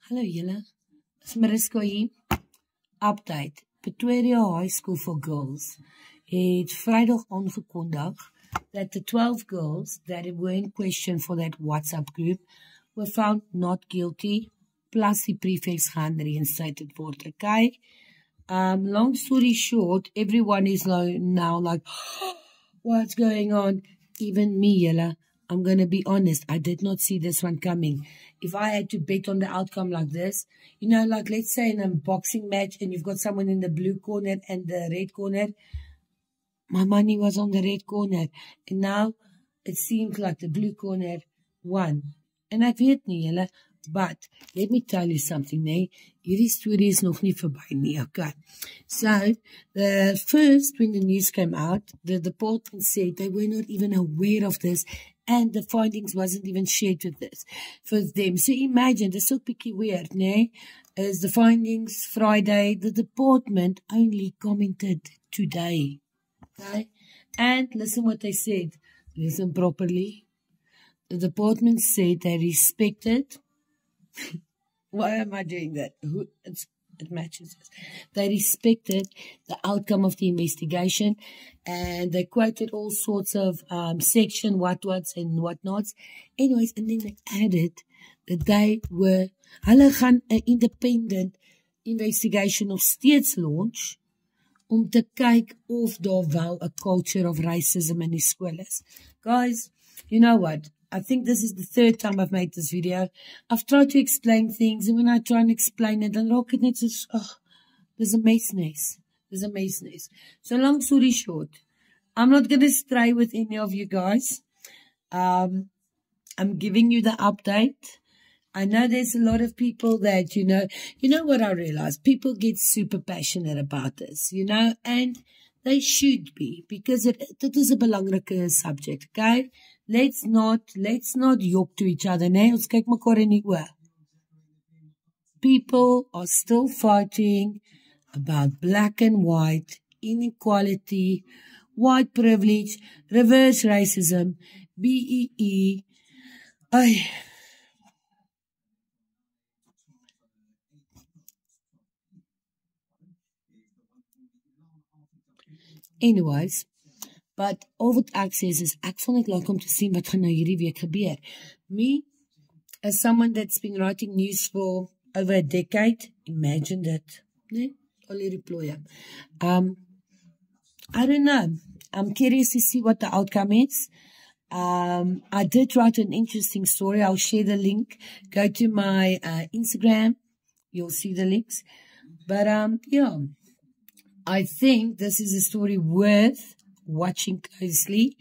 Hallo julle, is Mariska hier. Update. Pretoria High School for Girls het Vrydag aangekondig that the 12 girls that were in question for that WhatsApp group were found not guilty, plus die prefects gaan reinstated word. Okay? Long story short, everyone is now like, what's going on? Even me, Yella. I'm going to be honest, I did not see this one coming. If I had to bet on the outcome like this, you know, like let's say in a boxing match and you've got someone in the blue corner and the red corner, my money was on the red corner. And now it seems like the blue corner won. And I weet nie, julle, but let me tell you something, nee. Hierdie story is nog nie verby nie, okay. So, the first, when the news came out, the department said they were not even aware of this and the findings wasn't even shared with this for them. So imagine, this is ook bietjie weird, nee. Is the findings Friday, the department only commented today. Okay? And listen what they said. Listen properly. The department said they respected. Why am I doing that? It matches us. They respected the outcome of the investigation and they quoted all sorts of section what's and whatnots. Anyways, and then they added that they were, hulle gaan 'n independent investigation nog steeds launch om te kyk of daar wel 'n culture of racism in die skool is. Guys, you know what? I think this is the third time I've made this video. I've tried to explain things, and when I try and explain it, then raak it net soos, there's a mesness. There's a mesness. So long story short, I'm not going to stray with any of you guys. I'm giving you the update. I know there's a lot of people that, you know what I realize? People get super passionate about this, you know, and they should be, because it is a belangrike subject, okay? Let's not jok to each other, nee, ons kyk mekaar in die oë. People are still fighting about black and white, inequality, white privilege, reverse racism, BEE. Anyways, but al wat ek sê is ek sal net like om te sien wat gaan nou hierdie week gebeur. Me, as someone that's been writing news for over a decade, imagine that, nee, al hierdie ploeie. I don't know. I'm curious to see what the outcome is. I did write an interesting story. I'll share the link. Go to my Instagram. You'll see the links. But, yeah. I think this is a story worth watching closely.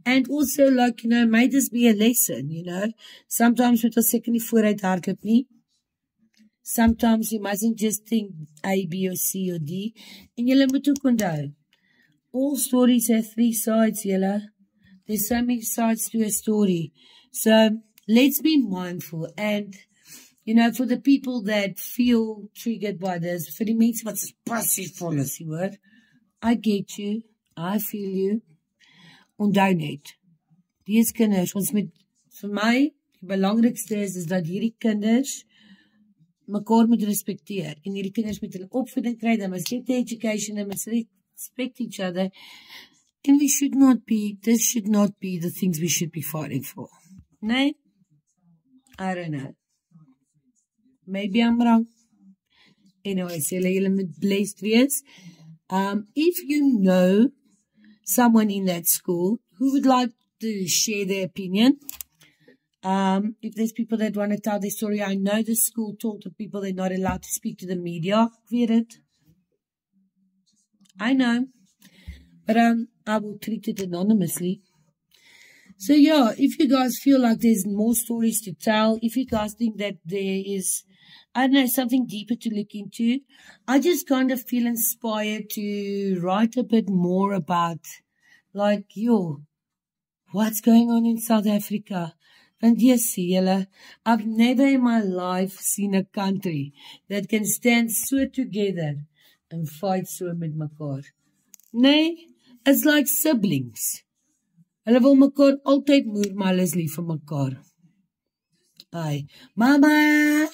And also, like, you know, may this be a lesson, you know. Sometimes met ons seker nie vooruit hardloop nie. Sometimes you mustn't just think A, B, or C, or D. En julle moet ook onthou. All stories have three sides, julle. There's so many sides to a story. So, let's be mindful. And, you know, for the people that feel triggered by this, vir die mense wat passievol is, jy hoor, I get you, I feel you. Onthou net, dies kinders, ons moet, vir my, die belangrikste is dat hierdie kinders mekaar moet respecteer, en hierdie kinders moet hulle opvoeding kry, they must get the education, they must respect each other, and we should not be, this should not be the things we should be fighting for. Nee? I don't know. Maybe I'm wrong. Anyways, julle moet blessed wees. If you know someone in that school who would like to share their opinion, if there's people that want to tell their story, I know the school told the people they're not allowed to speak to the media. Ek weet het. I know. But I will treat it anonymously. So yeah, if you guys feel like there's more stories to tell, if you guys think that there is, I don't know, something deeper to look into, I just kind of feel inspired to write a bit more about, like, what's going on in South Africa. And yes, julle, I've never in my life seen a country that can stand so together and fight so met mekaar. Nee, it's like siblings. Hulle wil mekaar altyd moer, maar hulle is lief vir mekaar. Mama!